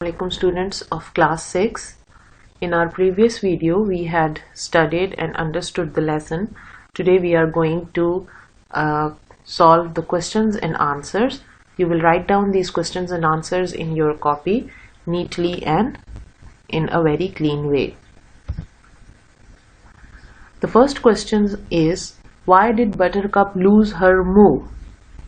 Assalamualaikum students of class 6. In our previous video we had studied and understood the lesson. Today we are going to solve the questions and answers. You will write down these questions and answers in your copy neatly and in a very clean way. The first question is, why did Buttercup lose her moo?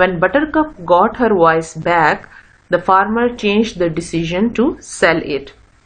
When Buttercup got her voice back, the farmer changed the decision to sell it.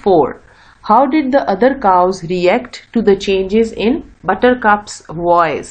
4, how did the other cows react to the changes in Buttercup's voice?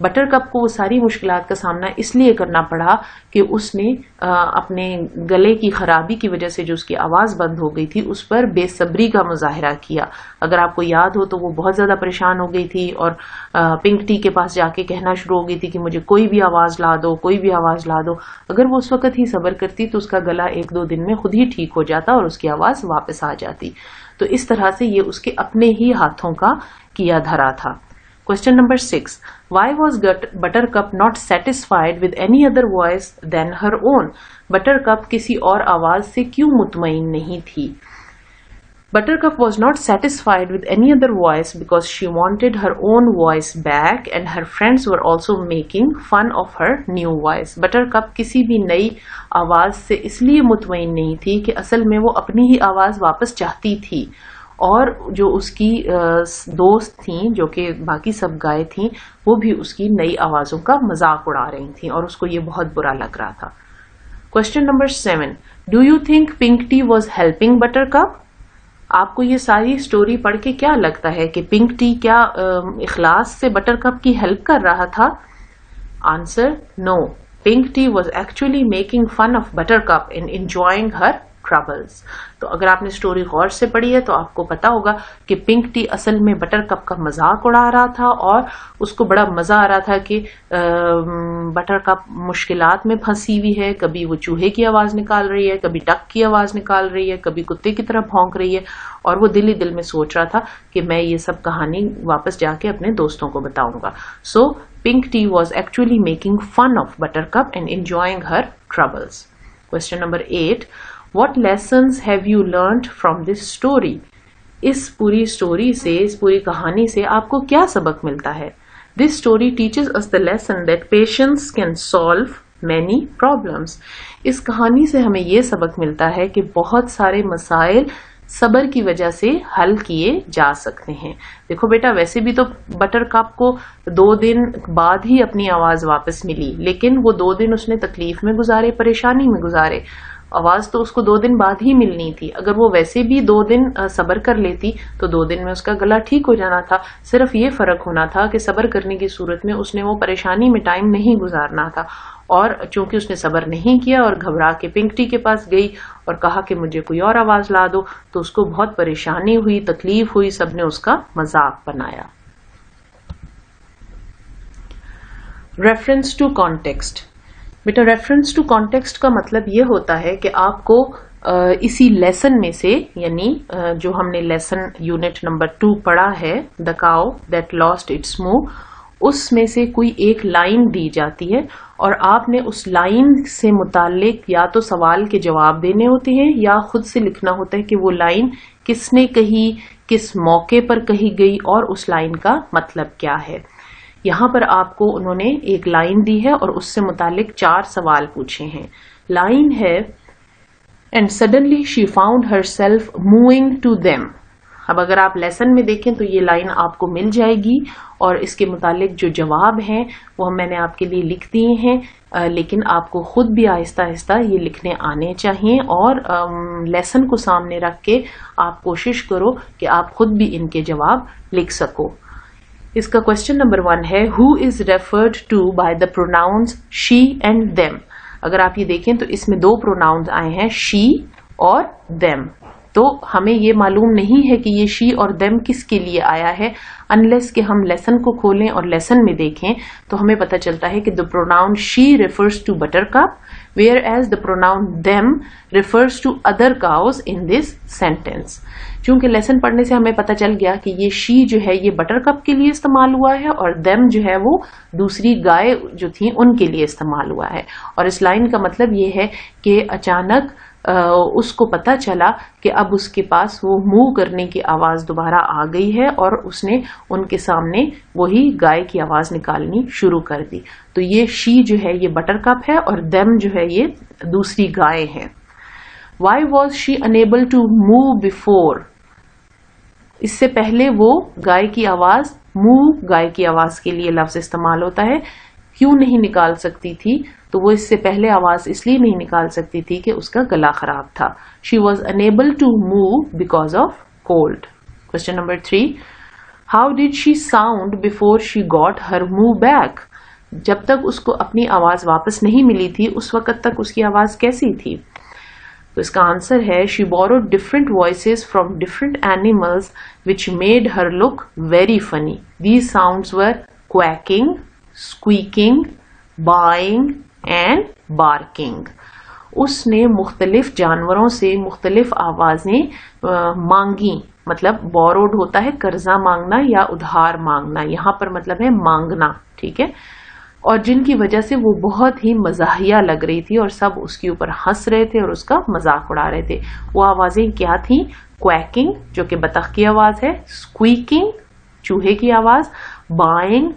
Butter cup کو وہ ساری مشکلات کا سامنا اس لیے کرنا پڑا کہ اس نے اپنے گلے کی خرابی کی وجہ سے جو اس کی آواز بند ہو گئی تھی اس پر بے صبری کا مظاہرہ کیا. اگر آپ کو یاد ہو تو وہ بہت زیادہ پریشان ہو گئی تھی اور پنک ٹی کے پاس جا کے کہنا شروع ہو گئی تھی کہ مجھے کوئی بھی آواز لا دو, کوئی بھی آواز لا دو. اگر وہ اس وقت ہی صبر کرتی تو اس کا گلا 1-2 دن میں خود ہی ٹھیک ہو جاتا اور اس کی آواز واپس آ جاتی. تو اس طرح سے یہ اس کے اپنے ہی ہاتھوں کا کیا دھرا تھا. Question number 6. Why was Buttercup not satisfied with any other voice than her own? Buttercup کسی اور آواز سے کیوں مطمئن نہیں تھی؟ Buttercup was not satisfied with any other voice because she wanted her own voice back and her friends were also making fun of her new voice. Buttercup کسی بھی نئی آواز سے اس لیے مطمئن نہیں تھی کہ اصل میں وہ اپنی ہی آواز واپس چاہتی تھی اور جو اس کی دوست تھیں جو کہ باقی سب گائے تھیں وہ بھی اس کی نئی آوازوں کا مذاق اڑا رہی تھیں اور اس کو یہ بہت برا لگ رہا تھا. Question number 7. Do you think Pink Tea was helping Buttercup? آپ کو یہ ساری سٹوری پڑھ کے کیا لگتا ہے کہ پنک ٹی کیا اخلاص سے بٹر کپ کی ہیلپ کر رہا تھا؟ Answer no. Pink tea was actually making fun of Buttercup and enjoying her troubles. تو اگر آپ نے سٹوری غور سے پڑھی ہے تو آپ کو پتا ہوگا کہ پنک ٹی اصل میں بٹر کپ کا مذاق اڑا رہا تھا اور اس کو بڑا مزہ آ رہا تھا کہ بٹر کپ مشکلات میں پھنسی ہوئی ہے. کبھی وہ چوہے کی آواز نکال رہی ہے, کبھی ڈک کی آواز نکال رہی ہے, کبھی کتے کی طرح بھونک رہی ہے اور وہ دل ہی دل میں سوچ رہا تھا کہ میں یہ سب کہانی واپس جا کے اپنے دوستوں کو بتاؤں گا. So pink T was actually making fun of Buttercup and enjoying her troubles. Question number 8. What lessons have you learned from this story? اس پوری سٹوری سے, اس پوری کہانی سے آپ کو کیا سبق ملتا ہے؟ This story teaches us the lesson that patience can solve many problems. اس کہانی سے ہمیں یہ سبق ملتا ہے کہ بہت سارے مسائل صبر کی وجہ سے حل کیے جا سکتے ہیں. دیکھو بیٹا, ویسے بھی تو بٹر کپ کو 2 دن بعد ہی اپنی آواز واپس ملی, لیکن وہ 2 دن اس نے تکلیف میں گزارے, پریشانی میں گزارے. آواز تو اس کو 2 دن بعد ہی ملنی تھی. اگر وہ ویسے بھی 2 دن صبر کر لیتی تو 2 دن میں اس کا گلا ٹھیک ہو جانا تھا. صرف یہ فرق ہونا تھا کہ صبر کرنے کی صورت میں اس نے وہ پریشانی میں ٹائم نہیں گزارنا تھا, اور چونکہ اس نے صبر نہیں کیا اور گھبرا کے پنک ٹی کے پاس گئی اور کہا کہ مجھے کوئی اور آواز لا دو, تو اس کو بہت پریشانی ہوئی, تکلیف ہوئی, سب نے اس کا مذاق بنایا. Reference to context. بیٹا ریفرنس ٹو کانٹیکسٹ کا مطلب یہ ہوتا ہے کہ آپ کو اسی لیسن میں سے, یعنی جو ہم نے لیسن یونٹ نمبر 2 پڑھا ہے, دا کاؤ دیٹ لاسٹ اٹس مو, اس میں سے کوئی ایک لائن دی جاتی ہے اور آپ نے اس لائن سے متعلق یا تو سوال کے جواب دینے ہوتے ہیں یا خود سے لکھنا ہوتا ہے کہ وہ لائن کس نے کہی, کس موقع پر کہی گئی اور اس لائن کا مطلب کیا ہے. یہاں پر آپ کو انہوں نے ایک لائن دی ہے اور اس سے متعلق 4 سوال پوچھے ہیں. لائن ہے and suddenly she found herself moving to them. اب اگر آپ لیسن میں دیکھیں تو یہ لائن آپ کو مل جائے گی اور اس کے متعلق جو جواب ہیں وہ میں نے آپ کے لیے لکھ دیے ہیں, لیکن آپ کو خود بھی آہستہ آہستہ یہ لکھنے آنے چاہیے اور لیسن کو سامنے رکھ کے آپ کوشش کرو کہ آپ خود بھی ان کے جواب لکھ سکو. اس کا کوشچن نمبر 1 ہے who is referred to by the pronouns she and them. اگر آپ یہ دیکھیں تو اس میں 2 pronouns آئے ہیں, she اور them. تو ہمیں یہ معلوم نہیں ہے کہ یہ she اور them کس کے لیے آیا ہے, unless کہ ہم لیسن کو کھولیں اور لیسن میں دیکھیں تو ہمیں پتہ چلتا ہے کہ the pronoun she refers to Buttercup, whereas the pronoun them refers to other cows in this sentence. چونکہ لیسن پڑھنے سے ہمیں پتہ چل گیا کہ یہ she جو ہے یہ بٹر کپ کے لیے استعمال ہوا ہے اور them جو ہے وہ دوسری گائے جو تھیں ان کے لیے استعمال ہوا ہے. اور اس لائن کا مطلب یہ ہے کہ اچانک اس کو پتا چلا کہ اب اس کے پاس وہ منہ کرنے کی آواز دوبارہ آ گئی ہے اور اس نے ان کے سامنے وہی گائے کی آواز نکالنی شروع کر دی. تو یہ she جو ہے یہ بٹر کپ ہے اور them جو ہے یہ دوسری گائے ہیں. Why was she unable to move before? اس سے پہلے وہ گائے کی آواز, منہ گائے کی آواز کے لیے لفظ استعمال ہوتا ہے, کیوں نہیں نکال سکتی تھی؟ تو وہ اس سے پہلے آواز اس لیے نہیں نکال سکتی تھی کہ اس کا گلا خراب تھا. She was unable to move because of cold. Question number 3. How did she sound before she got her move back? جب تک اس کو اپنی آواز واپس نہیں ملی تھی اس وقت تک اس کی آواز کیسی تھی؟ تو اس کا آنسر ہے she borrowed different voices from different animals which made her look very funny. These sounds were quacking, squeaking, baaing and barking. اس نے مختلف جانوروں سے مختلف آوازیں مانگی. مطلب بوروڈ ہوتا ہے قرضہ مانگنا یا ادھار مانگنا, یہاں پر مطلب ہے مانگنا, ٹھیک ہے, اور جن کی وجہ سے وہ بہت ہی مزاحیہ لگ رہی تھی اور سب اس کے اوپر ہنس رہے تھے اور اس کا مذاق اڑا رہے تھے. وہ آوازیں کیا تھیں؟ کویکنگ جو کہ بطخ کی آواز ہے, اسکویکنگ چوہے کی آواز, بائنگ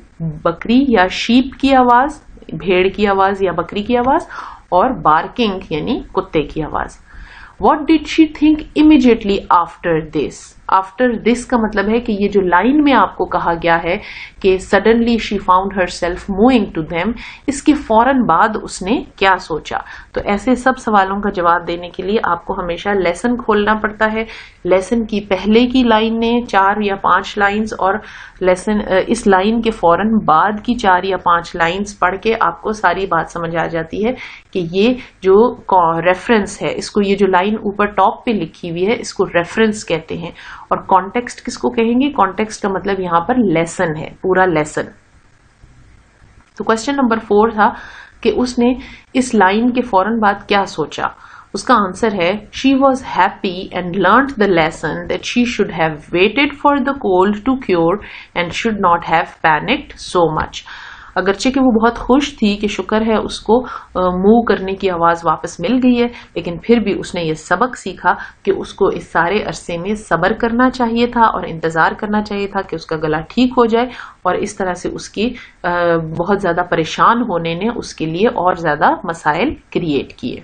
بکری یا شیپ کی آواز, بھیڑ کی آواز یا بکری کی آواز, اور بارکنگ یعنی کتے کی آواز. What did she think immediately after this? After this کا مطلب ہے کہ یہ جو لائن میں آپ کو کہا گیا ہے کہ suddenly she found herself moving to them, اس کے فوراً بعد اس نے کیا سوچا. تو ایسے سب سوالوں کا جواب دینے کے لیے آپ کو ہمیشہ لیسن کھولنا پڑتا ہے. لیسن کی پہلے کی لائن نے 4 یا 5 لائنز اور لیسن اس لائن کے فوراً بعد کی 4 یا 5 لائنز پڑھ کے آپ کو ساری بات سمجھ آ جاتی ہے کہ یہ جو ریفرنس ہے, اس کو یہ جو لائن اوپر ٹاپ پہ لکھی ہوئی ہے اس کو ریفرنس کہتے ہیں. اور کانٹیکسٹ کس کو کہیں گے؟ کانٹیکسٹ کا مطلب یہاں پر لیسن ہے, پورا لیسن. تو کوسچن نمبر 4 تھا کہ اس نے اس لائن کے فوراً بعد کیا سوچا. اس کا آنسر ہے she was happy and learnt the lesson that she should have waited for the cold to cure and should not have panicked so much. اگرچہ کہ وہ بہت خوش تھی کہ شکر ہے اس کو منہ کرنے کی آواز واپس مل گئی ہے, لیکن پھر بھی اس نے یہ سبق سیکھا کہ اس کو اس سارے عرصے میں صبر کرنا چاہیے تھا اور انتظار کرنا چاہیے تھا کہ اس کا گلا ٹھیک ہو جائے, اور اس طرح سے اس کی بہت زیادہ پریشان ہونے نے اس کے لیے اور زیادہ مسائل کریٹ کیے.